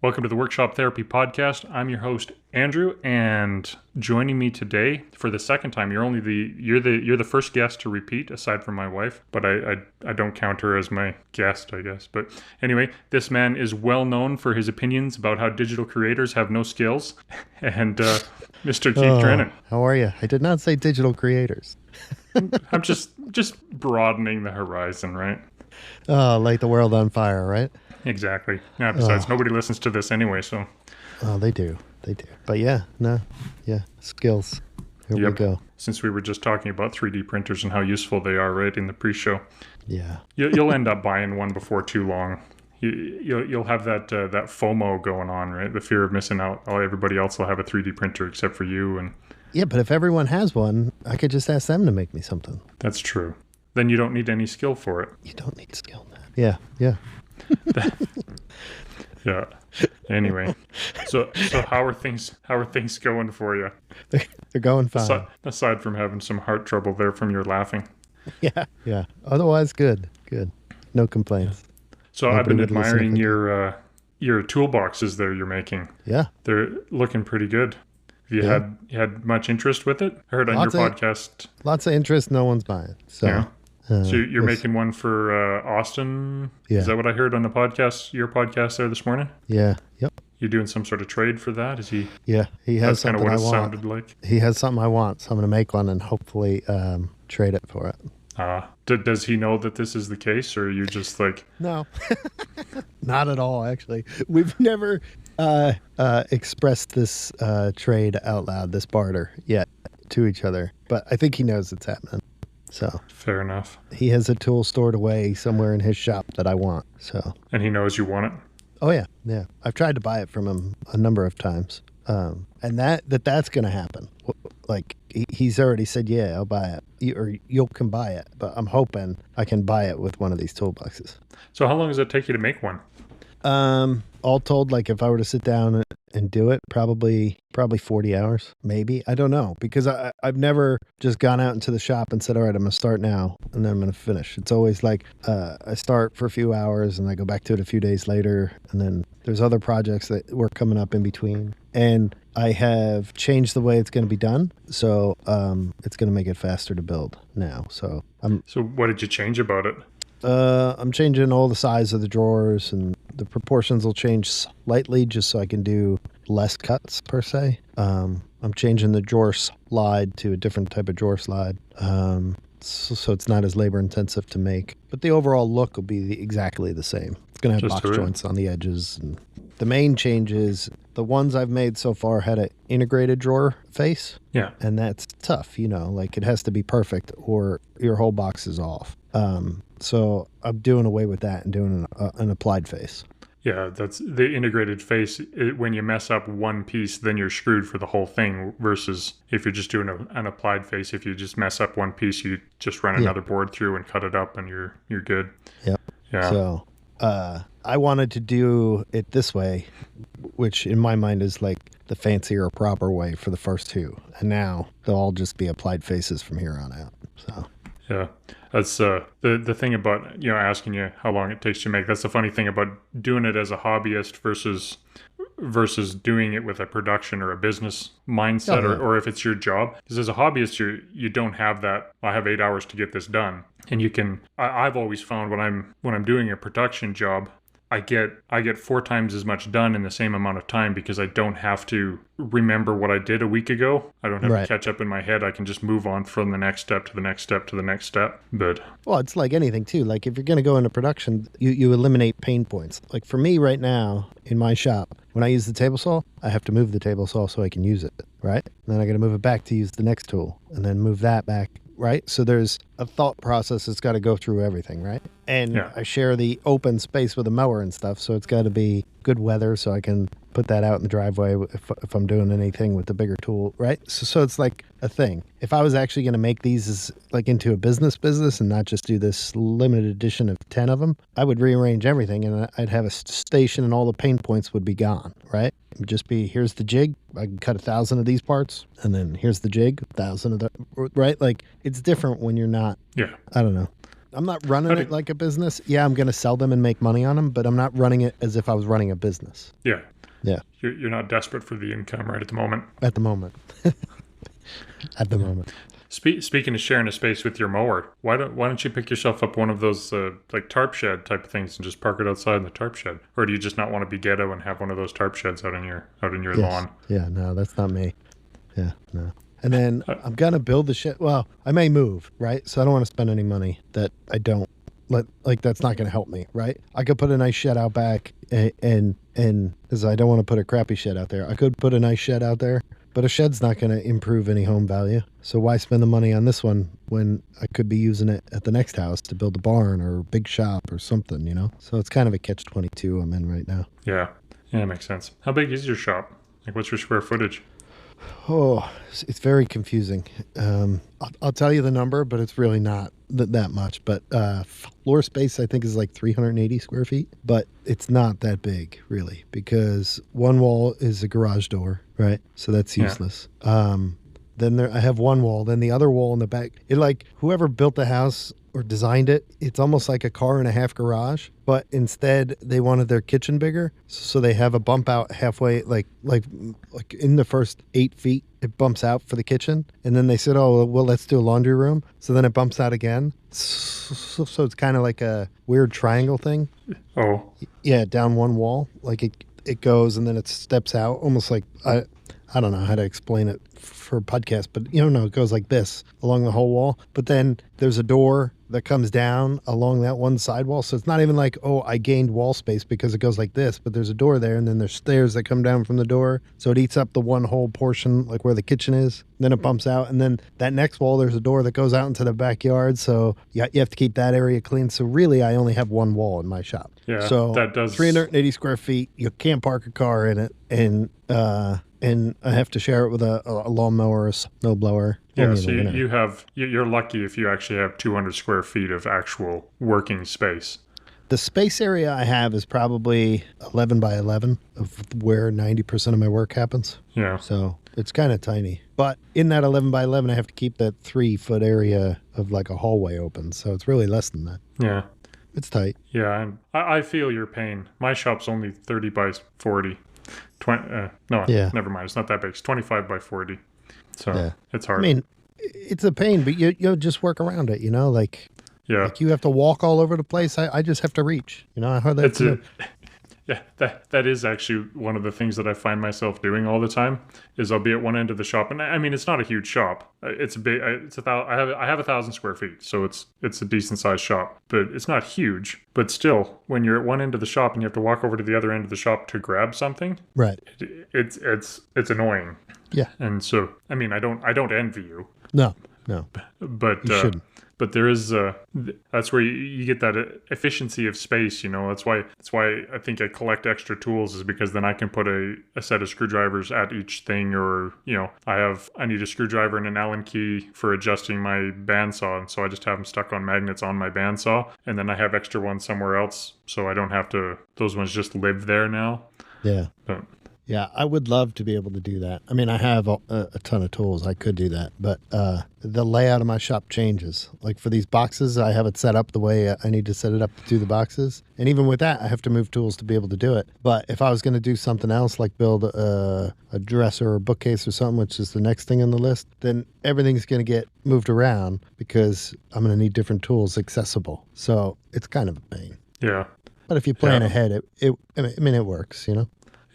Welcome to the Workshop Therapy Podcast. I'm your host, Andrew, and joining me today for the second time, you're the first guest to repeat, aside from my wife, but I don't count her as my guest, I guess. But anyway, this man is well known for his opinions about how digital creators have no skills, and Mr. Keith Drennan. How are you? I did not say digital creators. I'm just broadening the horizon, right? Oh, light the world on fire, right? Exactly. Yeah. Besides, nobody listens to this anyway, so. Oh, they do. But yeah, skills. Here we go. Since we were just talking about 3D printers and how useful they are, right, in the pre-show. Yeah. You'll end up buying one before too long. You'll have that FOMO going on, right? The fear of missing out. Oh, everybody else will have a 3D printer except for you, and. Yeah, but if everyone has one, I could just ask them to make me something. That's true. Then you don't need any skill for it. You don't need skill, man. Yeah. Yeah. Anyway, so how are things going for you? They're going fine. Aside from having some heart trouble there from your laughing. Yeah. Otherwise, good. No complaints. So I've been admiring your toolboxes there you're making. Yeah. They're looking pretty good. Have you had much interest with it? I heard on your podcast. Lots of interest, no one's buying. So. Yeah. So you're making one for Austin? Yeah. Is that what I heard on the podcast, your podcast there this morning? Yeah. Yep. You're doing some sort of trade for that? Is he? Yeah. He has something I want. That's kind of what it sounded like. He has something I want, so I'm going to make one and hopefully trade it for it. Does he know that this is the case, or are you just like... No. Not at all, actually. We've never expressed this trade out loud, this barter, yet to each other. But I think he knows it's happening. So fair enough. He has a tool stored away somewhere in his shop that I want. So and he knows you want it. Oh yeah. I've tried to buy it from him a number of times, and that's going to happen. Like he's already said, yeah, I'll buy it, you can buy it. But I'm hoping I can buy it with one of these toolboxes. So how long does it take you to make one? All told, like if I were to sit down and do it, probably 40 hours, maybe. I don't know, because I've never just gone out into the shop and said, all right, I'm going to start now and then I'm going to finish. It's always like I start for a few hours and I go back to it a few days later. And then there's other projects that were coming up in between. And I have changed the way it's going to be done. So it's going to make it faster to build now. So what did you change about it? I'm changing all the size of the drawers, and the proportions will change slightly just so I can do less cuts per se. I'm changing the drawer slide to a different type of drawer slide, so it's not as labor intensive to make. But the overall look will be exactly the same. It's going to have box joints on the edges. And the main change is the ones I've made so far had an integrated drawer face. Yeah. And that's tough, like it has to be perfect or your whole box is off. So I'm doing away with that and doing an applied face. Yeah, that's the integrated face. When you mess up one piece, then you're screwed for the whole thing, versus if you're just doing an applied face, if you just mess up one piece, you just run another board through and cut it up and you're good. Yep. Yeah. So I wanted to do it this way, which in my mind is like the fancier, proper way for the first two. And now they'll all just be applied faces from here on out. So yeah. That's the thing about, asking you how long it takes to make. That's the funny thing about doing it as a hobbyist versus doing it with a production or a business mindset, or if it's your job. Because as a hobbyist, you don't have that, I have 8 hours to get this done. And you can, I've always found when I'm doing a production job, I get 4 times as much done in the same amount of time, because I don't have to remember what I did a week ago. I don't have to catch up in my head. I can just move on from the next step to the next step to the next step. But well, it's like anything too. Like if you're going to go into production, you eliminate pain points. Like for me right now in my shop, when I use the table saw, I have to move the table saw so I can use it, right? And then I got to move it back to use the next tool, and then move that back. Right? So there's a thought process that's got to go through everything, right? And I share the open space with a mower and stuff, so it's got to be good weather so I can put that out in the driveway if I'm doing anything with the bigger tool, right? So it's like a thing. If I was actually going to make these as like into a business and not just do this limited edition of 10 of them, I would rearrange everything and I'd have a station and all the pain points would be gone, right? It would just be, here's the jig, I can cut 1,000 of these parts, and then here's the jig, 1,000 of that, right? Like it's different when you're not, I don't know. I'm not running How it do, like a business. Yeah, I'm going to sell them and make money on them, but I'm not running it as if I was running a business. yeah, Yeah, you're not desperate for the income right at the moment. at the moment. At the moment. Speaking of sharing a space with your mower, why don't you pick yourself up one of those like tarp shed type of things and just park it outside in the tarp shed? Or do you just not want to be ghetto and have one of those tarp sheds out in your Yes. lawn? Yeah, no, that's not me. Yeah, no. And then Uh, I'm going to build the shed. Well, I may move, right? So I don't want to spend any money that I don't like that's not going to help me, right? I could put a nice shed out back and because I don't want to put a crappy shed out there. I could put a nice shed out there, but a shed's not going to improve any home value. So why spend the money on this one when I could be using it at the next house to build a barn or a big shop or something, you know? So it's kind of a catch-22 I'm in right now. yeah, that makes sense. How big is your shop? Like, what's your square footage? Oh, it's very confusing. I'll tell you the number, but it's really not that much. But floor space, I think, is like 380 square feet. But it's not that big, really, because one wall is a garage door, right? So that's Yeah. useless. Then I have one wall. Then the other wall in the back, whoever built the house or designed it, it's almost like a car and a half garage, but instead they wanted their kitchen bigger, so they have a bump out halfway, like in the first 8 feet, it bumps out for the kitchen, and then they said, "Oh, well, let's do a laundry room." So then it bumps out again. So it's kind of like a weird triangle thing. Oh, Yeah, down one wall, like it goes and then it steps out, almost like I don't know how to explain it for a podcast, but no, it goes like this along the whole wall. But then there's a door that comes down along that one side wall. So it's not even like, oh, I gained wall space because it goes like this, but there's a door there and then there's stairs that come down from the door. So it eats up the one whole portion, like where the kitchen is. Then it bumps out. And then that next wall, there's a door that goes out into the backyard. So you have to keep that area clean. So really, I only have one wall in my shop. yeah, So that does. 380 square feet. You can't park a car in it. And I have to share it with a lawnmower or a snowblower. Yeah, only in so the winter. you're lucky if you actually have 200 square feet of actual working space. The space area I have is probably 11 by 11 of where 90% of my work happens. Yeah, So it's kind of tiny. But in that 11 by 11, I have to keep that 3 foot area of like a hallway open. So it's really less than that. yeah, It's tight. yeah. And I feel your pain. My shop's only 30 by 40. 20, no, Yeah. never mind. It's not that big. It's 25 by 40. So Yeah. it's I hard. mean, it's a pain, but you'll just work around it, Like Yeah, you have to walk all over the place. I just have to reach. I hardly have it's to a do. yeah. That is actually one of the things that I find myself doing all the time. Is I'll be at one end of the shop, and I mean it's not a huge shop. It's a big. I have 1,000 square feet, so it's a decent sized shop, but it's not huge. But still, when you're at one end of the shop and you have to walk over to the other end of the shop to grab something, Right. it's annoying. Yeah. And so I mean I don't envy you, No. but You shouldn't. but there is that's where you get that efficiency of space. That's why I think I collect extra tools, is because then I can put a set of screwdrivers at each thing, or I need a screwdriver and an Allen key for adjusting my bandsaw, and so I just have them stuck on magnets on my bandsaw, and then I have extra ones somewhere else, so I don't have to. Those ones just live there now. Yeah. But Yeah, I would love to be able to do that. I mean, I have a ton of tools. I could do that, but the layout of my shop changes. Like for these boxes, I have it set up the way I need to set it up to do the boxes. And even with that, I have to move tools to be able to do it. But if I was going to do something else, like build a dresser or a bookcase or something, which is the next thing on the list, then everything's going to get moved around because I'm going to need different tools accessible. So it's kind of a pain. yeah. But if you plan Yeah. ahead, it works,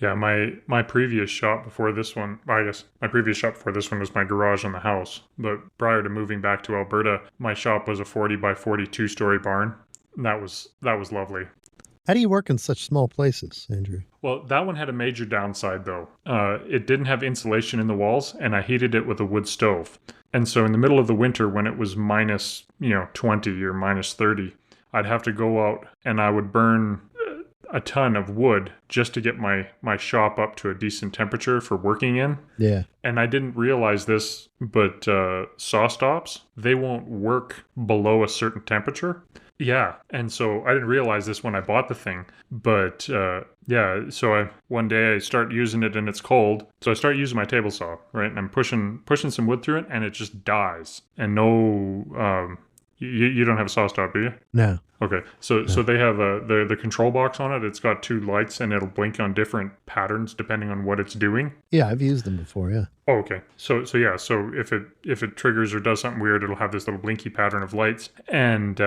Yeah, my previous shop before this one, I guess my previous shop before this one was my garage on the house. But prior to moving back to Alberta, my shop was a 40 by 42 story barn. And that was lovely. How do you work in such small places, Andrew? Well, that one had a major downside though. It didn't have insulation in the walls, and I heated it with a wood stove. And so in the middle of the winter, when it was minus 20 or minus 30, I'd have to go out and I would burn a ton of wood just to get my shop up to a decent temperature for working in. Yeah. And I didn't realize this, but saw stops, they won't work below a certain temperature. Yeah, and so I didn't realize this when I bought the thing, but so one day I start using it and it's cold, so I start using my table saw, right, and I'm pushing some wood through it, and it just dies, and You don't have a saw stop, do you? No. Okay, so No. they have the control box on it. It's got two lights, and it'll blink on different patterns depending on what it's doing. Yeah, I've used them before. Yeah. Oh, okay. So yeah. So if it triggers or does something weird, it'll have this little blinky pattern of lights, and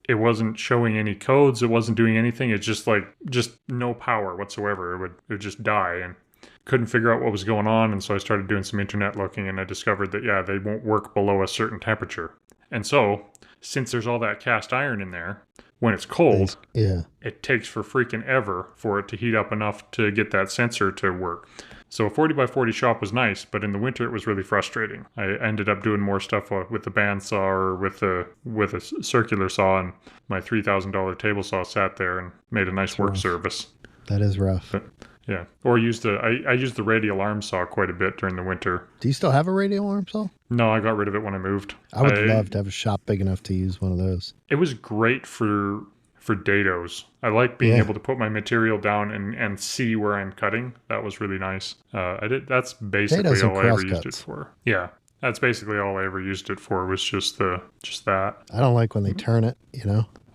it wasn't showing any codes. It wasn't doing anything. It's just no power whatsoever. It would just die, and couldn't figure out what was going on. And so I started doing some internet looking, and I discovered that yeah, they won't work below a certain temperature. And so since there's all that cast iron in there, when it's cold, Yeah. it takes for freaking ever for it to heat up enough to get that sensor to work. So a 40 by 40 shop was nice, but in the winter it was really frustrating. I ended up doing more stuff with the bandsaw or with a circular saw, and my $3,000 table saw sat there and made a nice work rough. service. That is rough. But, yeah, or I used the radial arm saw quite a bit during the winter. Do you still have a radial arm saw? No, I got rid of it when I moved. I would love to have a shop big enough to use one of those. It was great for dados. I like being able to put my material down and see where I'm cutting. That was really nice. That's basically Dados and all I ever used it crosscuts. for. Yeah. That's basically all I ever used it for, was just that. I don't like when they turn it,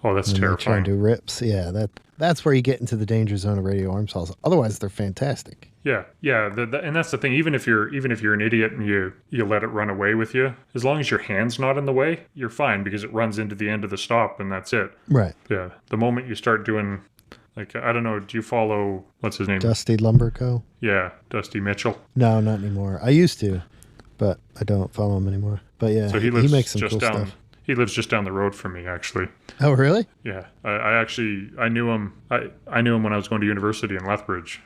Oh, that's when they try terrifying. and do rips. Yeah, that's where you get into the danger zone of radial arm saws. Otherwise, they're fantastic. Yeah. And that's the thing. Even if you're an idiot and you let it run away with you, as long as your hand's not in the way, you're fine, because it runs into the end of the stop and that's it. Right. Yeah. The moment you start doing, like, I don't know, do you follow, what's his name? Dusty Lumber Co. Yeah, Dusty Mitchell. No, not anymore. I used to, but I don't follow him anymore. But yeah, So he lives makes some just cool down. stuff. He lives just down the road from me, actually. Oh, really? Yeah, I knew him. I knew him when I was going to university in Lethbridge.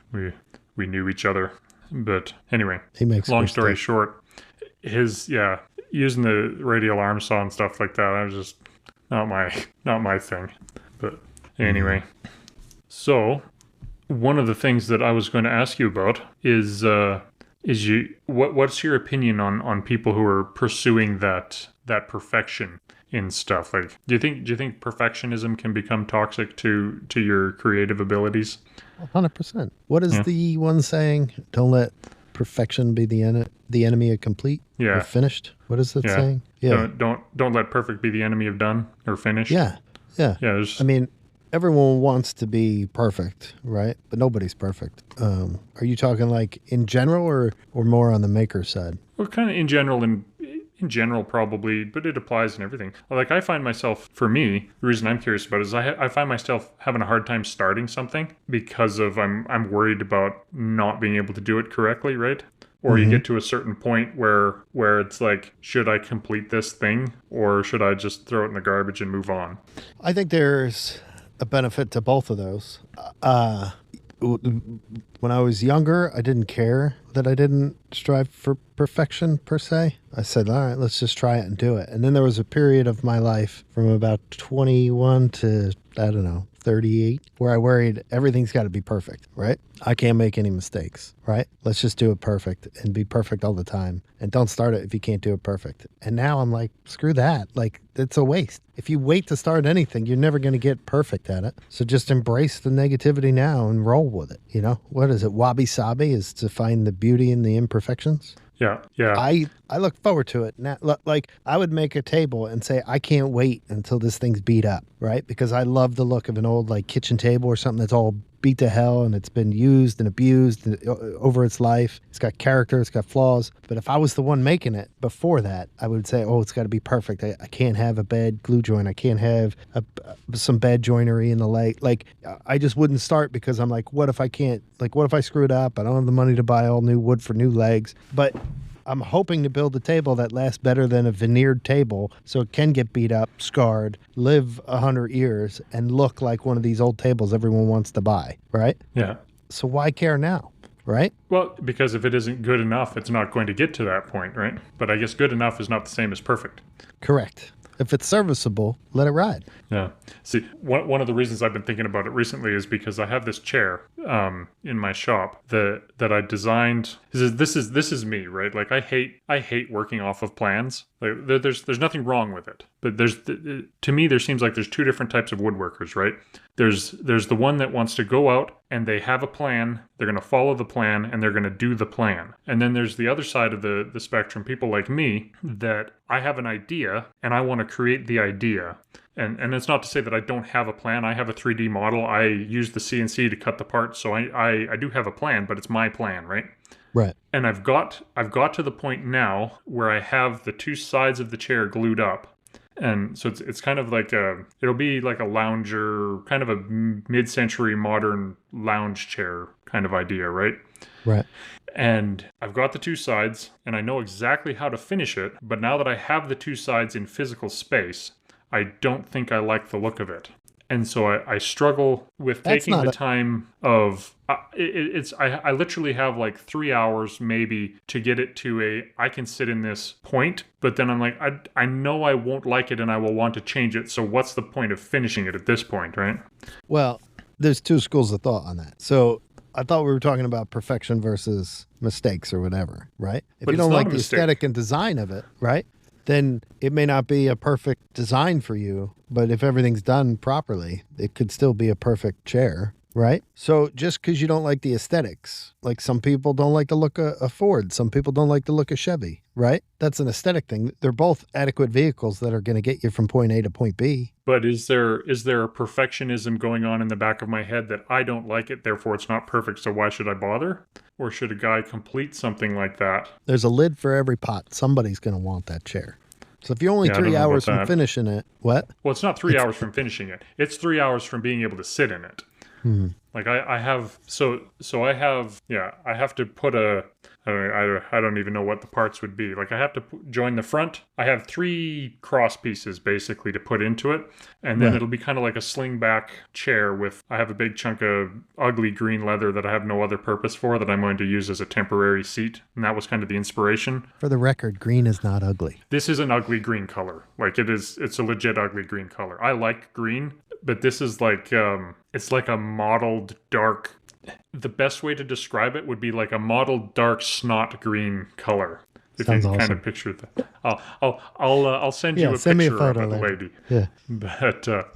We knew each other. But anyway, He makes long cool story stuff. short, using the radial arm saw and stuff like that, I was just not my thing. But anyway, so one of the things that I was going to ask you about is what's your opinion on people who are pursuing that perfection in stuff? Like, do you think perfectionism can become toxic to your creative abilities? 100%. What is the one saying? Don't let perfection be the enemy of complete. Yeah. Or finished. What is that Yeah. saying? Yeah. Don't let perfect be the enemy of done or finished. Yeah. Yeah. Yeah. There's, I mean, everyone wants to be perfect, right? But nobody's perfect. Are you talking like in general or more on the maker side? well, kind of in general probably, but it applies in everything. Like, I find myself, for me, the reason I'm curious about it is I find myself having a hard time starting something because of I'm worried about not being able to do it correctly, right? Or you get to a certain point where it's like, should I complete this thing or should I just throw it in the garbage and move on? I think there's a benefit to both of those. When I was younger, I didn't care that I didn't strive for perfection per se. I said, all right, let's just try it and do it. And then there was a period of my life from about 21 to, I don't know, 38, where I worried everything's got to be perfect, right? I can't make any mistakes, right? Let's just do it perfect and be perfect all the time. And don't start it if you can't do it perfect. And now I'm like, screw that. Like, it's a waste. If you wait to start anything, you're never going to get perfect at it. So just embrace the negativity now and roll with it. What is it? Wabi sabi is to find the beauty in the imperfections. Yeah. I look forward to it now. Like, I would make a table and say, I can't wait until this thing's beat up, right? Because I love the look of an old like kitchen table or something that's all beat to hell and it's been used and abused over its life. It's got character, it's got flaws. But if I was the one making it before that, I would say, oh, it's got to be perfect. I can't have a bad glue joint. I can't have some bad joinery in the leg. Like, I just wouldn't start because I'm like, what if I can't? Like, what if I screw it up? I don't have the money to buy all new wood for new legs. But I'm hoping to build a table that lasts better than a veneered table so it can get beat up, scarred, live 100 years, and look like one of these old tables everyone wants to buy, right? Yeah. So why care now, right? Well, because if it isn't good enough, it's not going to get to that point, right? But I guess good enough is not the same as perfect. Correct. If it's serviceable, let it ride. Yeah. See, one of the reasons I've been thinking about it recently is because I have this chair in my shop that I designed. This is me, right? Like, I hate working off of plans. Like there's nothing wrong with it, but to me there seems like there's two different types of woodworkers, right? There's the one that wants to go out and they have a plan, they're going to follow the plan, and they're going to do the plan. And then there's the other side of the spectrum, people like me, that I have an idea and I want to create the idea. And it's not to say that I don't have a plan. I have a 3D model. I use the CNC to cut the parts, so I do have a plan, but it's my plan, right? Right. And I've got to the point now where I have the two sides of the chair glued up. And so it's kind of like it'll be like a lounger, kind of a mid-century modern lounge chair kind of idea, right? Right. And I've got the two sides and I know exactly how to finish it. But now that I have the two sides in physical space, I don't think I like the look of it. And so I struggle with taking the time of I literally have like 3 hours maybe to get it to I can sit in this point, but then I'm like, I know I won't like it and I will want to change it. So what's the point of finishing it at this point, right? Well, there's two schools of thought on that. So I thought we were talking about perfection versus mistakes or whatever, right? If you don't like the aesthetic and design of it, right? Then it may not be a perfect design for you, but if everything's done properly, it could still be a perfect chair, right? So just because you don't like the aesthetics, like some people don't like the look of a Ford, some people don't like the look of Chevy, right? That's an aesthetic thing. They're both adequate vehicles that are going to get you from point A to point B. But is there a perfectionism going on in the back of my head that I don't like it, therefore it's not perfect, so why should I bother? Or should a guy complete something like that? There's a lid for every pot. Somebody's going to want that chair. So if you're only 3 hours from finishing it, what? Well, it's not 3 hours from finishing it. It's 3 hours from being able to sit in it. Hmm. Like I have, so I have, I have to put I don't even know what the parts would be. Like I have to join the front. I have 3 cross pieces basically to put into it. And then it'll be kind of like a sling back chair I have a big chunk of ugly green leather that I have no other purpose for that I'm going to use as a temporary seat. And that was kind of the inspiration. For the record, green is not ugly. This is an ugly green color. Like it's a legit ugly green color. I like green, but this is like, it's like a mottled dark. The best way to describe it would be like a mottled dark snot green color. If Sounds you can awesome. kind of picture that. I'll send you a send me a picture photo of it, later. lady. Yeah. But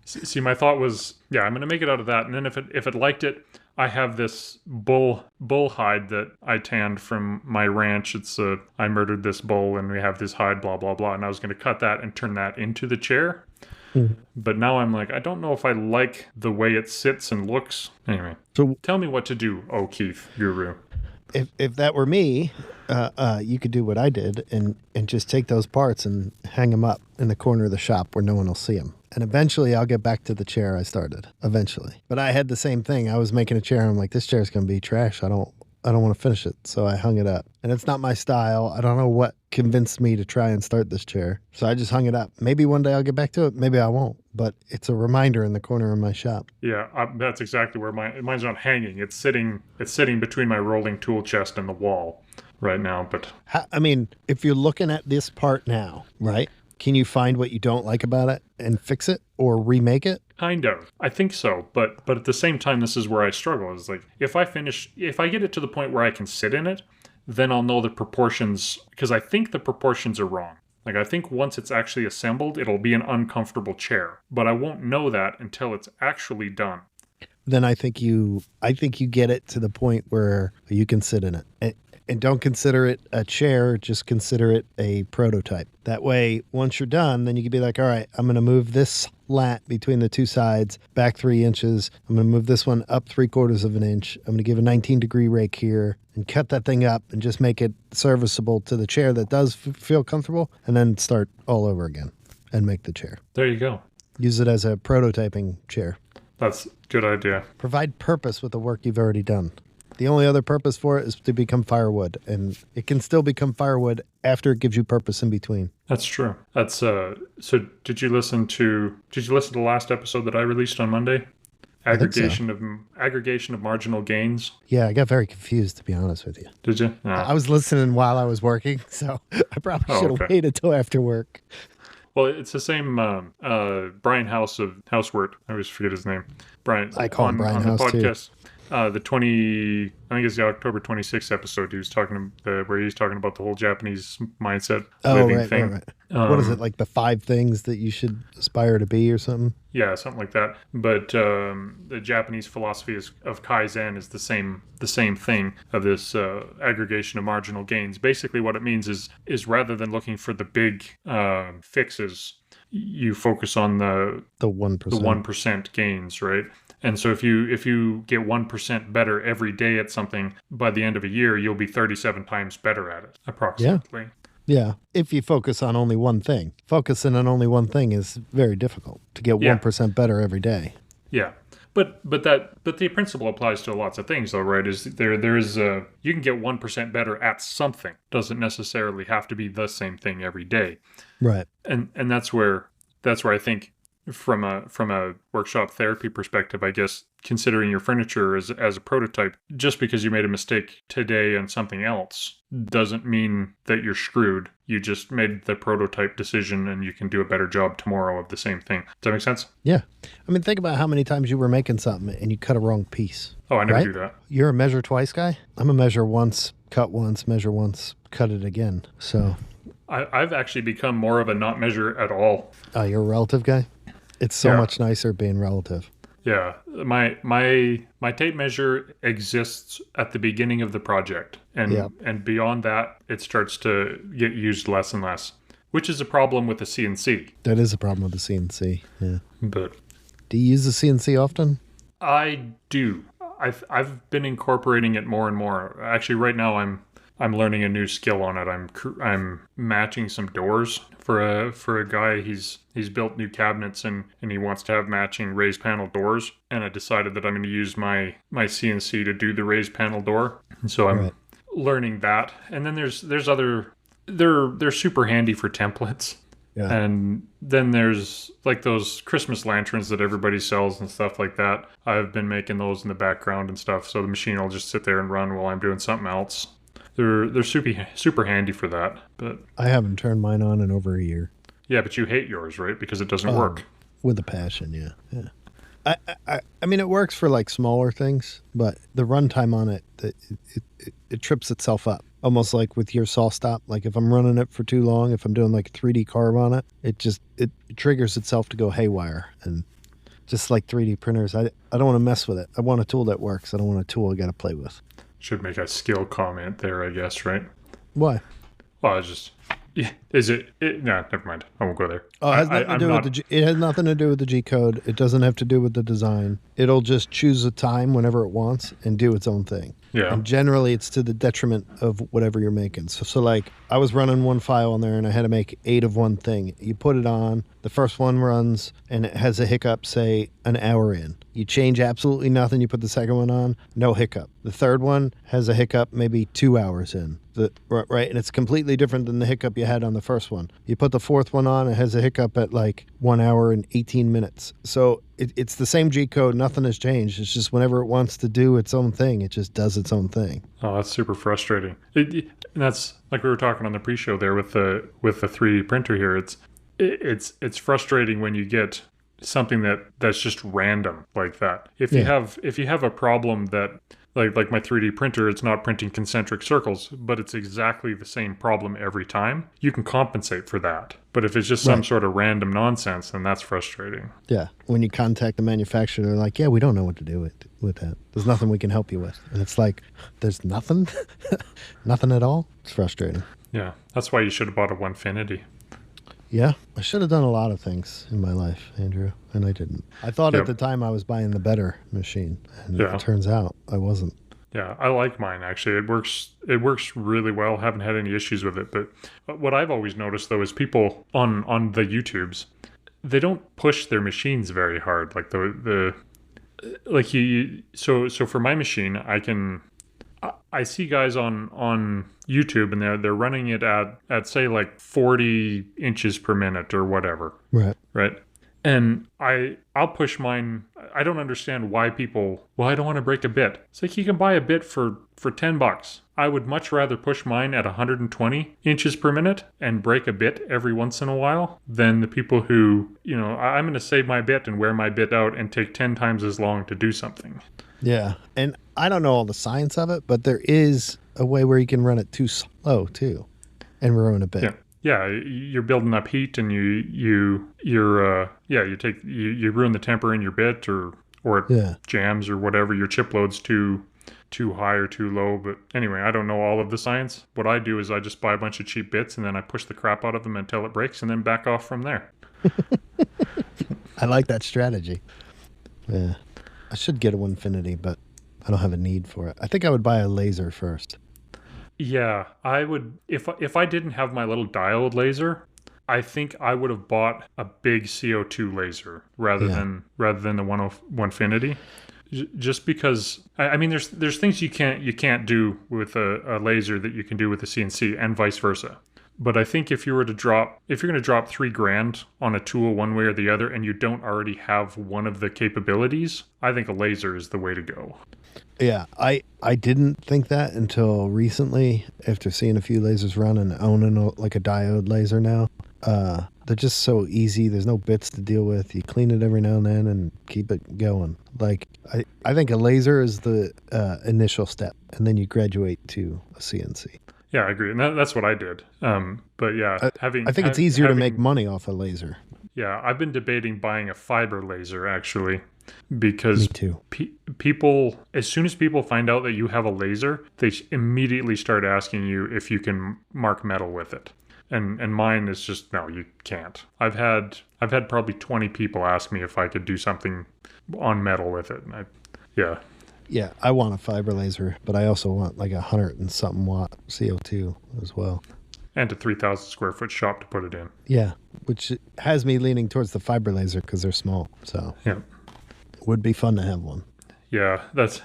see, my thought was, I'm going to make it out of that, and then if it liked it, I have this bull hide that I tanned from my ranch. It's I murdered this bull, and we have this hide, blah blah blah, and I was going to cut that and turn that into the chair. But now I'm like, I don't know if I like the way it sits and looks. Anyway, so tell me what to do, Keith Guru. If that were me, you could do what I did and just take those parts and hang them up in the corner of the shop where no one will see them. And eventually I'll get back to the chair I started. Eventually. But I had the same thing. I was making a chair and I'm like, this chair is going to be trash. I don't want to finish it. So I hung it up. And it's not my style. I don't know what convinced me to try and start this chair. So I just hung it up. Maybe one day I'll get back to it. Maybe I won't. But it's a reminder in the corner of my shop. Yeah, that's exactly where mine's not hanging. It's sitting between my rolling tool chest and the wall right now. But I mean, if you're looking at this part now, right? Can you find what you don't like about it and fix it or remake it? Kind of. I think so. But at the same time, this is where I struggle. Is like, if I get it to the point where I can sit in it, then I'll know the proportions, because I think the proportions are wrong. Like, I think once it's actually assembled, it'll be an uncomfortable chair. But I won't know that until it's actually done. Then I think you get it to the point where you can sit in it. And don't consider it a chair, just consider it a prototype. That way, once you're done, then you can be like, all right, I'm going to move this lat between the two sides back 3 inches. I'm going to move this one up 3/4 of an inch. I'm going to give a 19-degree rake here and cut that thing up and just make it serviceable to the chair that does feel comfortable, and then start all over again and make the chair. There you go. Use it as a prototyping chair. That's a good idea. Provide purpose with the work you've already done. The only other purpose for it is to become firewood, and it can still become firewood after it gives you purpose in between. That's true. That's so did you listen to the last episode that I released on Monday? Aggregation of marginal gains. Yeah, I got very confused, to be honest with you. Did you? No. I was listening while I was working, so I probably should have waited till after work. Well, it's the same Brian House of Housewort. I always forget his name. Brian. I call him Brian House too. The 20, I think it's the October 26th episode. He was talking where he was talking about the whole Japanese mindset Oh, living right, right, thing. right. What is it, like the 5 things that you should aspire to be or something? Yeah, something like that. But the Japanese philosophy of Kaizen is the same thing of this aggregation of marginal gains. Basically, what it means is rather than looking for the big fixes, you focus on the 1%. the 1% gains, right? And so if you get 1% better every day at something, by the end of a year, you'll be 37 times better at it, approximately. Yeah, if you focus on only one thing. Focusing on only one thing is very difficult to get Yeah. 1% better every day. Yeah. But the principle applies to lots of things though, right? Is there's you can get 1% better at something. Doesn't necessarily have to be the same thing every day. Right. And that's where I think from a workshop therapy perspective, I guess considering your furniture as a prototype, just because you made a mistake today on something else doesn't mean that you're screwed. You just made the prototype decision and you can do a better job tomorrow of the same thing. Does that make sense? Yeah. I mean, think about how many times you were making something and you cut a wrong piece. Oh, I never Right? do that. You're a measure twice guy? I'm a measure once, cut once, measure once, cut it again. So, I've actually become more of a not measure at all. you're a relative guy? It's so Yeah. much nicer being relative. Yeah, my tape measure exists at the beginning of the project, and Yeah. and beyond that, it starts to get used less and less, which is a problem with the CNC. That is a problem with the CNC. Yeah. But Do you use the CNC often? I do. I've been incorporating it more and more. Actually, right now I'm learning a new skill on it. I'm matching some doors for a guy. He's built new cabinets and he wants to have matching raised panel doors. And I decided that I'm going to use my CNC to do the raised panel door. And so I'm Right. learning that. And then there's other they're super handy for templates. Yeah. And then there's like those Christmas lanterns that everybody sells and stuff like that. I've been making those in the background and stuff, so the machine will just sit there and run while I'm doing something else. They're super handy for that. But I haven't turned mine on in over a year. yeah, but you hate yours, right? Because it doesn't Oh. work. With a passion, yeah. Yeah. I mean, it works for like smaller things, but the runtime on it, it trips itself up. Almost like with your saw stop. Like if I'm running it for too long, if I'm doing like a 3D carve on it, it triggers itself to go haywire. And just like 3D printers, I don't want to mess with it. I want a tool that works. I don't want a tool I got to play with. Should make a skill comment there, I guess, right? Why? Well, it's just yeah, is it? No, never mind. I won't go there. Oh, it has nothing to I'm do not- with it has nothing to do with the G code. It doesn't have to do with the design. It'll just choose a time whenever it wants and do its own thing. Yeah. And generally, it's to the detriment of whatever you're making. So like, I was running one file on there, and I had to make 8 of one thing. You put it on, the first one runs, and it has a hiccup, say, an hour in. You change absolutely nothing. You put the second one on, no hiccup. The third one has a hiccup maybe 2 hours in. Right, and it's completely different than the hiccup you had on the first one. You put the fourth one on, it has a hiccup at like 1 hour and 18 minutes. So it's the same G code. Nothing has changed. It's just whenever it wants to do its own thing, it just does its own thing. Oh, that's super frustrating. And that's like we were talking on the pre-show there with the 3D printer here. It's frustrating when you get something that's just random like that. If you have a problem that like my 3D printer, it's not printing concentric circles, but it's exactly the same problem every time, you can compensate for that. But if it's just some sort of random nonsense, then that's frustrating. Yeah. When you contact the manufacturer, they're like, yeah, we don't know what to do with that. There's nothing we can help you with. And it's like, there's nothing? Nothing at all? It's frustrating. Yeah, that's why you should have bought a Onefinity. Yeah. I should have done a lot of things in my life, Andrew, and I didn't. I thought Yep. at the time I was buying the better machine, and Yeah. it turns out I wasn't. Yeah, I like mine actually. It works really well. Haven't had any issues with it. But what I've always noticed though is people on the YouTubes, they don't push their machines very hard. Like the like you so for my machine, I see guys on YouTube and they're running it at say like 40 inches per minute or whatever, Right. right? And I'll push mine. I don't understand why people, well, I don't want to break a bit. It's like you can buy a bit for $10. I would much rather push mine at 120 inches per minute and break a bit every once in a while than the people who, I'm going to save my bit and wear my bit out and take 10 times as long to do something. Yeah. And I don't know all the science of it, but there is a way where you can run it too slow too and ruin a bit. Yeah. Yeah, you're building up heat, and you ruin the temper in your bit, or it Yeah. jams or whatever. Your chip load's too high or too low. But anyway, I don't know all of the science. What I do is I just buy a bunch of cheap bits, and then I push the crap out of them until it breaks, and then back off from there. I like that strategy. Yeah. I should get a Winfinity, but I don't have a need for it. I think I would buy a laser first. Yeah, I would if I didn't have my little diode laser, I think I would have bought a big CO2 laser rather Yeah. than the 1Finity. Just because I mean there's things you can't do with a laser that you can do with a CNC, and vice versa. But I think if you're going to drop $3,000 on a tool one way or the other, and you don't already have one of the capabilities, I think a laser is the way to go. Yeah, I didn't think that until recently after seeing a few lasers run and owning like a diode laser now. They're just so easy. There's no bits to deal with. You clean it every now and then and keep it going. Like I think a laser is the initial step, and then you graduate to a CNC. Yeah, I agree, and that's what I did. But yeah, I think it's easier to make money off a laser. Yeah, I've been debating buying a fiber laser actually, because Me too. people, as soon as people find out that you have a laser, they immediately start asking you if you can mark metal with it. And mine is just, no, you can't. I've had probably 20 people ask me if I could do something on metal with it. Yeah. Yeah, I want a fiber laser, but I also want like 100 and something watt CO2 as well. And a 3,000 square foot shop to put it in. Yeah, which has me leaning towards the fiber laser because they're small. So Yeah. it would be fun to have one. Yeah, that's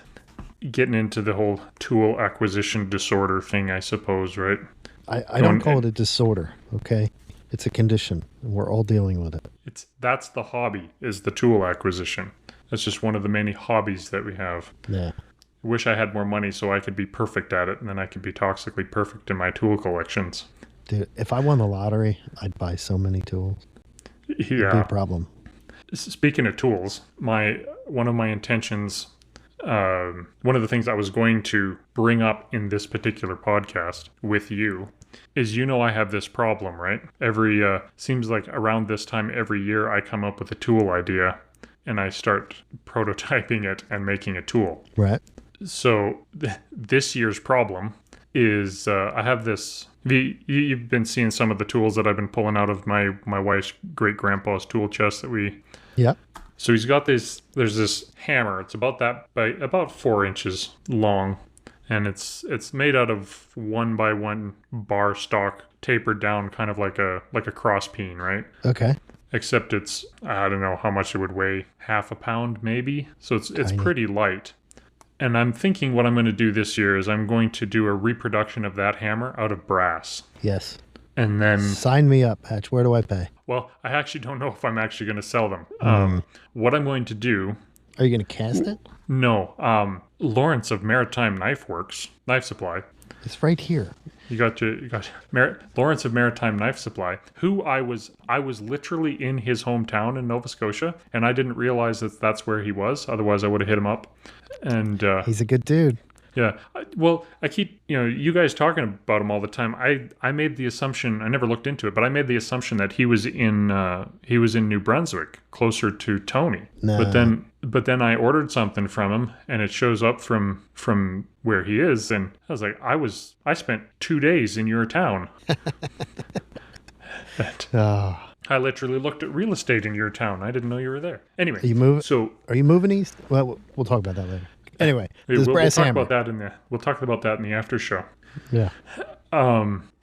getting into the whole tool acquisition disorder thing, I suppose, right? I don't call it a disorder, okay? It's a condition, and we're all dealing with it. That's the hobby, is the tool acquisition. That's just one of the many hobbies that we have. Yeah. I wish I had more money so I could be perfect at it, and then I could be toxically perfect in my tool collections. Dude, if I won the lottery, I'd buy so many tools. It'd be a Yeah. problem. Speaking of tools, one of my intentions, one of the things I was going to bring up in this particular podcast with you is, I have this problem, right? Seems like around this time every year I come up with a tool idea and I start prototyping it and making a tool. Right. So this year's problem is I have this. You've been seeing some of the tools that I've been pulling out of my wife's great grandpa's tool chest that we. Yeah. So he's got this. There's this hammer. It's about 4 inches long, and it's made out of 1x1 bar stock, tapered down, kind of like a cross peen, right? Okay. Except it's, I don't know how much it would weigh, half a pound maybe. So it's Tiny. pretty light. And I'm thinking what I'm going to do this year is I'm going to do a reproduction of that hammer out of brass. Yes. And then, Sign me up, Patch. Where do I pay? well, I actually don't know if I'm actually going to sell them. What I'm going to do, Are you going to cast it? no, Lawrence of Maritime Knife Works, Knife Supply. It's right here. You got Lawrence of Maritime Knife Supply, who I was literally in his hometown in Nova Scotia, and I didn't realize that's where he was. Otherwise, I would have hit him up. And He's a good dude. yeah, I keep you guys talking about him all the time. I made the assumption, I never looked into it, but I made the assumption that he was in New Brunswick, closer to Tony. No. But then I ordered something from him, and it shows up from where he is, and I was like, I spent 2 days in your town. Oh. I literally looked at real estate in your town. I didn't know you were there. Anyway, Are you moving? so Are you moving east? Well, we'll talk about that later. Anyway, this we'll brass talk hammer. about that we'll talk about that in the after show. Yeah.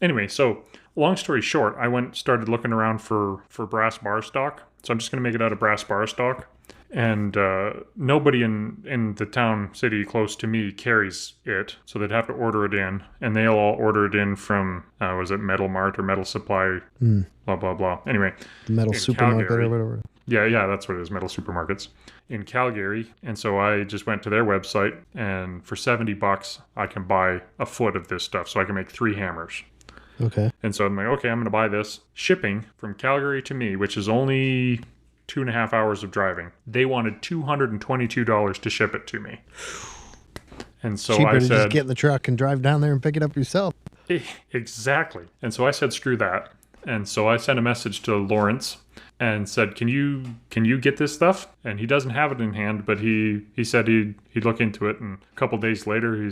Anyway, so long story short, I started looking around for brass bar stock. So I'm just going to make it out of brass bar stock. And nobody in the town, city close to me carries it. So they'd have to order it in. And they'll all order it in from, was it Metal Mart or Metal Supply, blah, blah, blah. Anyway. The metal in supermarket Calgary. or whatever. Yeah, that's what it is, metal supermarkets in Calgary. And so I just went to their website, and for $70, I can buy a foot of this stuff. So I can make 3 hammers. Okay. And so I'm like, okay, I'm going to buy this. Shipping from Calgary to me, which is only 2.5 hours of driving. They wanted $222 to ship it to me. And so Cheaper I to said, just get in the truck and drive down there and pick it up yourself. Exactly. And so I said, screw that. And so I sent a message to Lawrence and said, can you get this stuff? And he doesn't have it in hand, but he said he'd look into it. And a couple days later,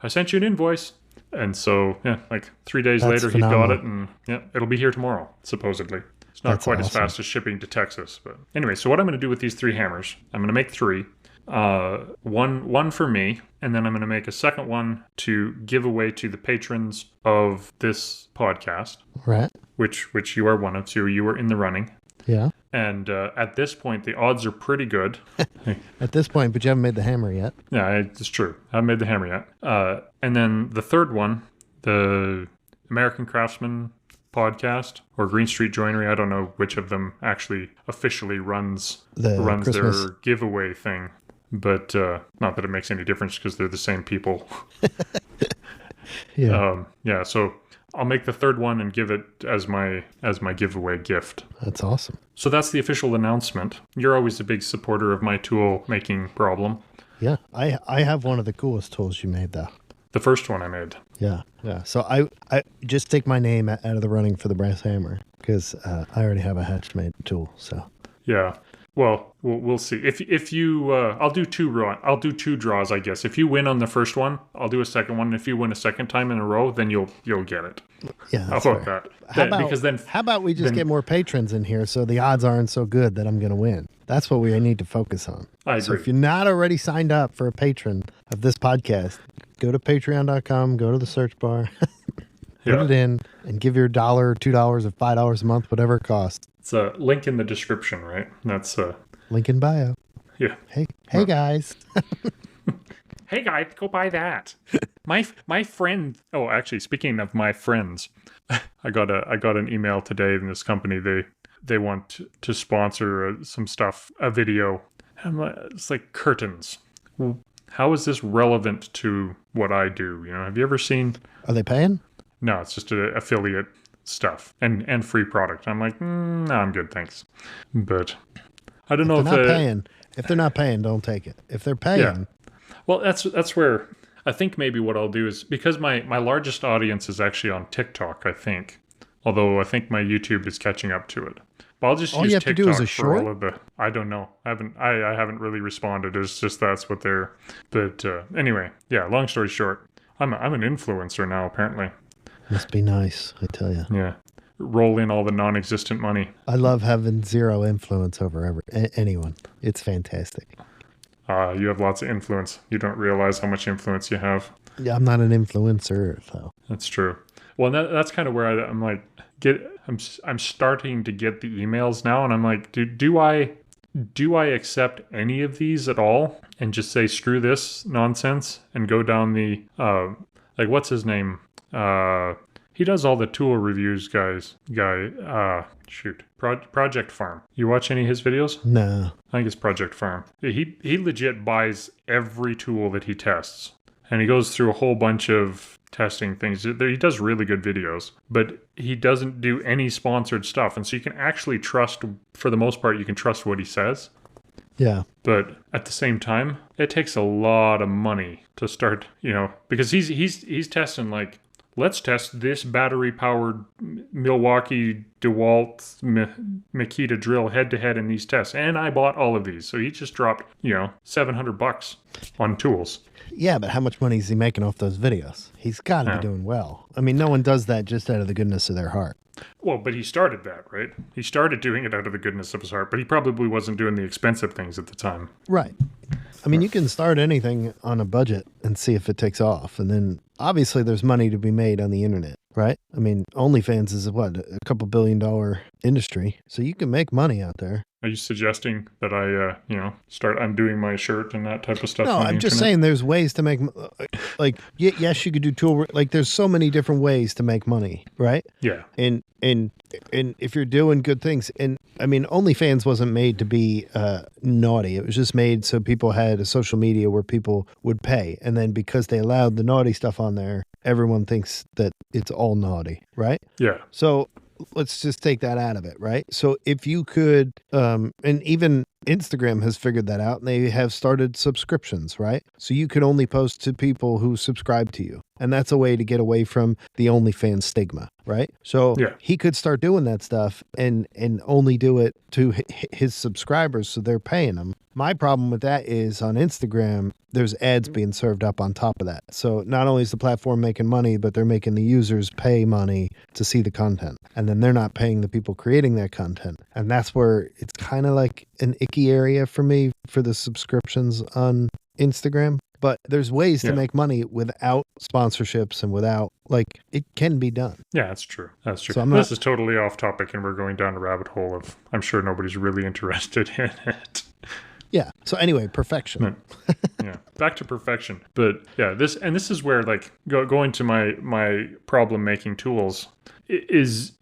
I sent you an invoice. And so, yeah, like 3 days That's later, phenomenal. he got it, and yeah, it'll be here tomorrow, supposedly. It's not That's quite as awesome. fast as shipping to Texas. But anyway, so what I'm going to do with these 3 hammers, I'm going to make 3. One for me, and then I'm going to make a second one to give away to the patrons of this podcast, Right. which you are one of, so you are in the running. Yeah. And at this point, the odds are pretty good. At this point, but you haven't made the hammer yet. Yeah, it's true. I haven't made the hammer yet. And then the third one, the American Craftsman podcast or Green Street Joinery, I don't know which of them actually officially runs Christmas. their giveaway thing. But not that it makes any difference because they're the same people. Yeah. So I'll make the third one and give it as my giveaway gift. That's awesome. So that's the official announcement. You're always a big supporter of my tool making problem. Yeah. I have one of the coolest tools you made, though. The first one I made. Yeah. Yeah. So I just take my name out of the running for the brass hammer because I already have a hatch-made tool. So Yeah. Well, we'll see. If you, I'll do 2 draws, I guess. If you win on the first one, I'll do a second one. And if you win a second time in a row, then you'll get it. yeah. How That's about fair. that? Because then How about we just get more patrons in here so the odds aren't so good that I'm going to win? That's what we need to focus on. I So agree. if you're not already signed up for a patron of this podcast, go to patreon.com, go to the search bar, put Yeah. it in, and give your $1 or $2 or $5 a month, whatever it costs. It's a link in the description, right? That's Link in bio. yeah. Hey guys. Hey guys, go buy that. My friend. Oh, actually, speaking of my friends, I got an email today in this company. They want to sponsor some stuff, a video. It's like curtains. How is this relevant to what I do? You know, have you ever seen? Are they paying? No, it's just affiliate stuff and free product. I'm like, no, I'm good, thanks. But I don't know If they're not paying, don't take it. If they're paying, Yeah. Well, that's where I think maybe what I'll do is because my largest audience is actually on TikTok, I think. Although I think my YouTube is catching up to it. But I'll just all use you have TikTok to do is a for short? all of the. I don't know. I haven't really responded. It's just that's what they're. But anyway, yeah. Long story short, I'm an influencer now apparently. must be nice, I tell you. Yeah. Roll in all the non-existent money. I love having zero influence over anyone. It's fantastic. You have lots of influence. You don't realize how much influence you have. Yeah, I'm not an influencer, though. That's true. Well, that's kind of where I'm like, I'm starting to get the emails now, and I'm like, do I accept any of these at all, and just say screw this nonsense and go down the like what's his name? He does all the tool reviews, Project Farm. You watch any of his videos? No. I think it's Project Farm. He legit buys every tool that he tests. And he goes through a whole bunch of testing things. He does really good videos, but he doesn't do any sponsored stuff. And so you can actually trust, for the most part, you can trust what he says. Yeah. But at the same time, it takes a lot of money to start, because he's testing like, let's test this battery-powered Milwaukee DeWalt Makita drill head-to-head in these tests. And I bought all of these. So he just dropped, $700 on tools. Yeah, but how much money is he making off those videos? He's got to be doing well. I mean, no one does that just out of the goodness of their heart. Well, but he started that, right? He started doing it out of the goodness of his heart, but he probably wasn't doing the expensive things at the time. Right. I mean, you can start anything on a budget and see if it takes off. And then obviously there's money to be made on the internet, right? I mean, OnlyFans is what, a couple $1 billion industry. So you can make money out there. Are you suggesting that I, start undoing my shirt and that type of stuff? No, on the I'm just internet? saying there's ways to make, yes, you could do tool, like there's so many different ways to make money, right? Yeah. And if you're doing good things, and I mean, OnlyFans wasn't made to be naughty. It was just made so people had a social media where people would pay. And then because they allowed the naughty stuff on there, everyone thinks that it's all naughty, right? Yeah. So let's just take that out of it, right? So if you could, and even Instagram has figured that out and they have started subscriptions, right? So you could only post to people who subscribe to you. And that's a way to get away from the OnlyFans stigma, right? So Yeah. he could start doing that stuff and only do it to his subscribers, so they're paying him. My problem with that is on Instagram, there's ads being served up on top of that. So not only is the platform making money, but they're making the users pay money to see the content. And then they're not paying the people creating that content. And that's where it's kind of like an icky area for me for the subscriptions on Instagram. But there's ways to make money without sponsorships and without, like, it can be done. Yeah, that's true. That's true. So This is totally off topic and we're going down a rabbit hole of, I'm sure nobody's really interested in it. Yeah. So anyway, perfection. Yeah. Back to perfection. But yeah, this is where, like, going to my problem making tools is,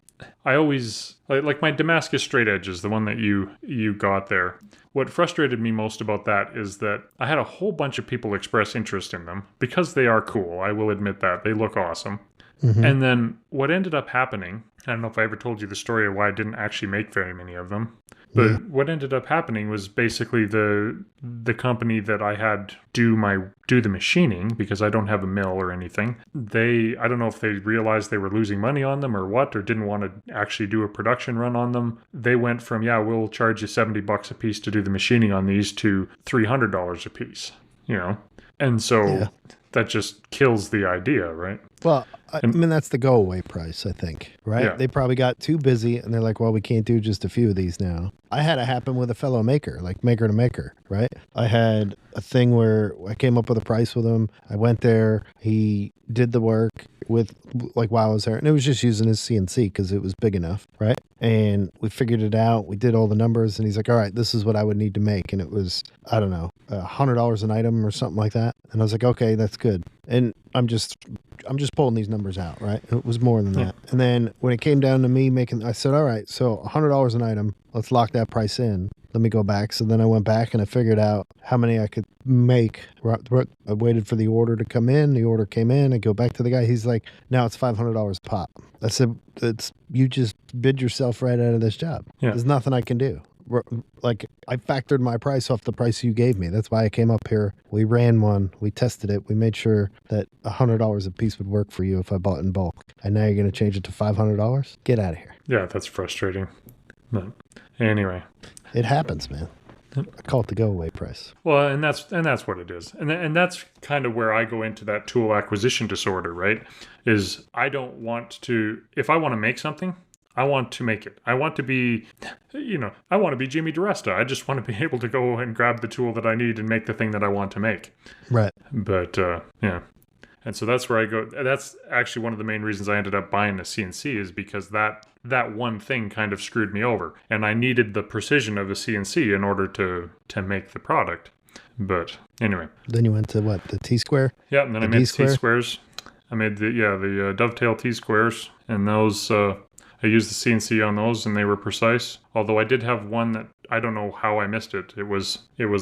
I always like my Damascus straight edge is the one that you got there. What frustrated me most about that is that I had a whole bunch of people express interest in them because they are cool. I will admit that. They look awesome. Mm-hmm. And then what ended up happening, I don't know if I ever told you the story of why I didn't actually make very many of them. But what ended up happening was basically the company that I had do the machining, because I don't have a mill or anything. I don't know if they realized they were losing money on them or what, or didn't want to actually do a production run on them. They went from, we'll charge you $70 a piece to do the machining on these to $300 a piece, And so that just kills the idea, right? Well, I mean, that's the go away price, I think, right? Yeah. They probably got too busy and they're like, well, we can't do just a few of these now. I had it happen with a fellow maker, like maker to maker, right? I had a thing where I came up with a price with him. I went there. He did the work while I was there. And it was just using his CNC because it was big enough, right? And we figured it out. We did all the numbers and he's like, all right, this is what I would need to make. And it was, I don't know, $100 an item or something like that. And I was like, okay, that's good. And I'm just pulling these numbers out, right? It was more than that. And then when it came down to me I said, all right, so $100 an item, let's lock that price in. Let me go back. So then I went back and I figured out how many I could make. I waited for the order to come in. The order came in. I go back to the guy. He's like, now it's $500 a pop. I said, you just bid yourself right out of this job. Yeah. There's nothing I can do. Like, I factored my price off the price you gave me. That's why I came up here. We ran one. We tested it. We made sure that $100 a piece would work for you if I bought in bulk. And now you're going to change it to $500? Get out of here. Yeah, that's frustrating. But anyway. It happens, man. I call it the go-away price. Well, and that's what it is. And that's kind of where I go into that tool acquisition disorder, right? Is I don't want to, if I want to make something, I want to make it. I want to be, I want to be Jimmy DiResta. I just want to be able to go and grab the tool that I need and make the thing that I want to make. Right. But, yeah. And so that's where I go. That's actually one of the main reasons I ended up buying a CNC is because that one thing kind of screwed me over. And I needed the precision of a CNC in order to make the product. But anyway. Then you went to what? The T-square? Yeah, and then I made T-squares. I made the dovetail T-squares. And those, I used the CNC on those and they were precise. Although I did have one that I don't know how I missed it. It was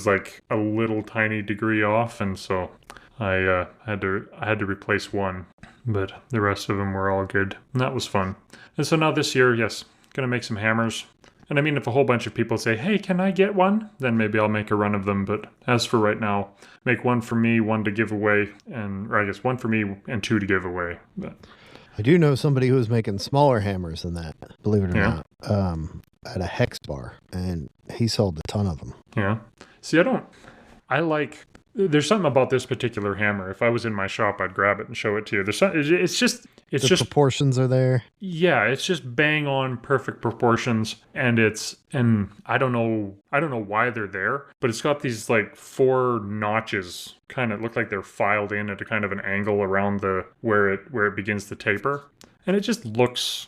like a little tiny degree off. And so I had to replace one, but the rest of them were all good. And that was fun. And so now this year, yes, gonna make some hammers. And I mean, if a whole bunch of people say, hey, can I get one? Then maybe I'll make a run of them. But as for right now, make one for me, one to give away, or I guess one for me and two to give away. But I do know somebody who was making smaller hammers than that, believe it or not, at a Hex bar, and he sold a ton of them. Yeah. See, there's something about this particular hammer. If I was in my shop, I'd grab it and show it to you. It's just proportions are there. Yeah, it's just bang on perfect proportions, and I don't know why they're there, but it's got these like 4 notches, kind of look like they're filed in at a kind of an angle around where it begins to taper, and it just looks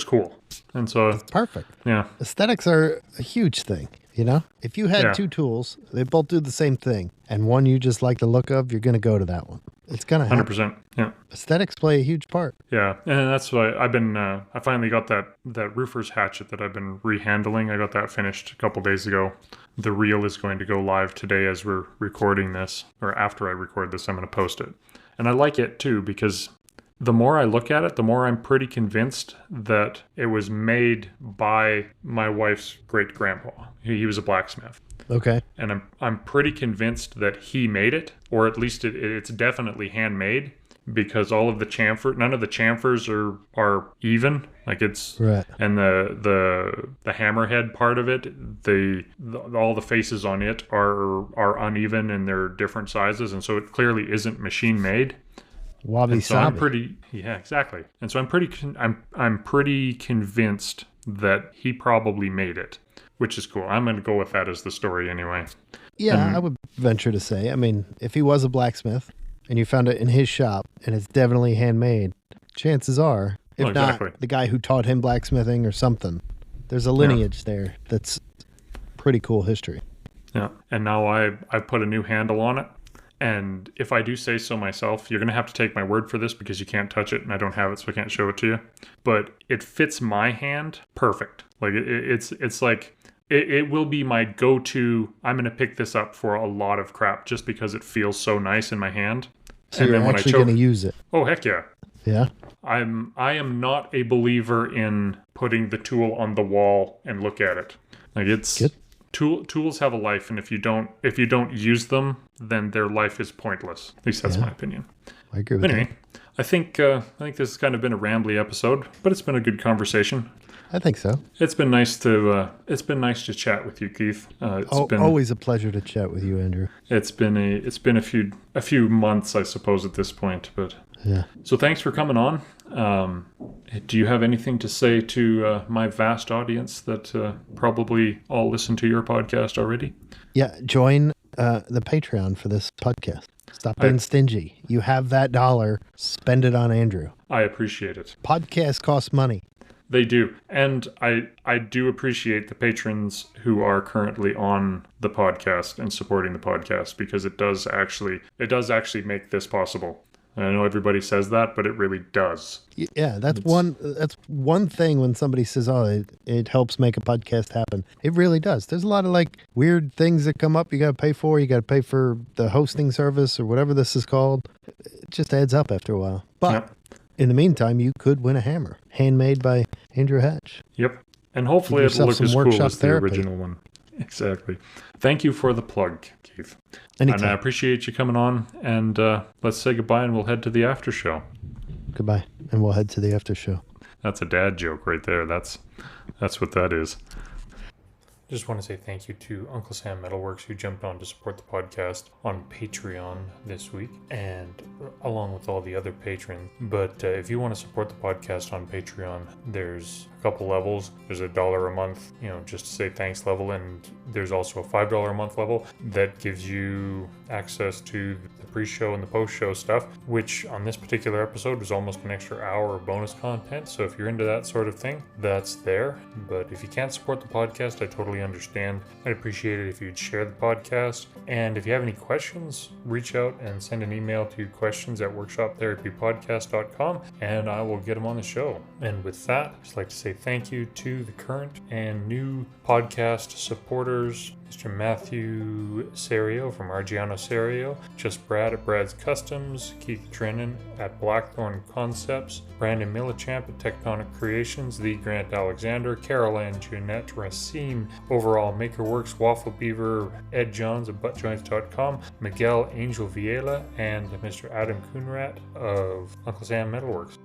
cool. And so it's perfect. Yeah, aesthetics are a huge thing. If you had 2 tools, they both do the same thing, and one you just like the look of, you're going to go to that one. It's going to happen. 100%. Yeah. Aesthetics play a huge part. Yeah, and that's why I've been. I finally got that roofer's hatchet that I've been rehandling. I got that finished a couple days ago. The reel is going to go live today as we're recording this, or after I record this, I'm going to post it. And I like it too because the more I look at it, the more I'm pretty convinced that it was made by my wife's great grandpa. He was a blacksmith. Okay. And I'm pretty convinced that he made it, or at least it's definitely handmade, because all of the none of the chamfers are even. Like it's Right. And the hammerhead part of it, all the faces on it are uneven and they're different sizes, and so it clearly isn't machine made. Wabi So I'm sabi. exactly. And so I'm pretty convinced that he probably made it, which is cool. I'm going to go with that as the story anyway. Yeah, I would venture to say. I mean, if he was a blacksmith and you found it in his shop and it's definitely handmade, chances are, if Exactly. not the guy who taught him blacksmithing or something, there's a lineage there that's pretty cool history. Yeah. And now I've put a new handle on it. And if I do say so myself, you're going to have to take my word for this because you can't touch it and I don't have it, so I can't show it to you. But it fits my hand perfect. Like it's like it will be my go-to. I'm going to pick this up for a lot of crap just because it feels so nice in my hand. So you're actually going to use it. Oh, heck yeah. Yeah. I am not a believer in putting the tool on the wall and look at it. Like it's Good. Tools have a life, and if you don't use them, then their life is pointless. At least that's my opinion. I agree with But anyway, I think this has kind of been a rambly episode, but it's been a good conversation. that. I think so. It's been nice to chat with you, Keith. Always a pleasure to chat with you, Andrew. It's been a few months, I suppose, at this point, but Yeah. so thanks for coming on. Do you have anything to say to my vast audience that probably all listen to your podcast already? Yeah. Join the Patreon for this podcast. Stop being stingy. You have that dollar. Spend it on Andrew. I appreciate it. Podcasts cost money. They do. And I do appreciate the patrons who are currently on the podcast and supporting the podcast, because it does actually make this possible. And I know everybody says that, but it really does. Yeah, that's one thing when somebody says, "Oh, it helps make a podcast happen." It really does. There's a lot of like weird things that come up. You got to pay for. You got to pay for the hosting service or whatever this is called. It just adds up after a while. But Yep. in the meantime, you could win a hammer handmade by Andrew Hatch. Yep. And hopefully Give it'll yourself look some as cool workshop as the therapy. original one. Exactly. Thank you for the plug, Keith. Anytime. And I appreciate you coming on. And let's say goodbye and we'll head to the after show. Goodbye, and we'll head to the after show. That's a dad joke right there. That's what that is. Just want to say thank you to Uncle Sam Metalworks, who jumped on to support the podcast on Patreon this week, and along with all the other patrons. But if you want to support the podcast on Patreon, there's a couple levels. There's $1 a month, just to say thanks level, and there's also a $5 a month level that gives you access to the pre-show and the post-show stuff, which on this particular episode was almost an extra hour of bonus content. So if you're into that sort of thing, that's there. But if you can't support the podcast, I totally understand. I'd appreciate it if you'd share the podcast. And if you have any questions, reach out and send an email to questions@workshoptherapypodcast.com, and I will get them on the show. And with that, I'd just like to say thank you to the current and new podcast supporters, Mr. Matthew Serio from Argiano Serio, Just Brad at Brad's Customs, Keith Drennan at Blackthorn Concepts, Brandon Millichamp at Tectonic Creations, The Grant Alexander, Carol Ann Jeanette Racine, Overall Makerworks, Waffle Beaver, Ed Johns at ButtJoints.com, Miguel Angel Viela, and Mr. Adam Coonrat of Uncle Sam Metalworks.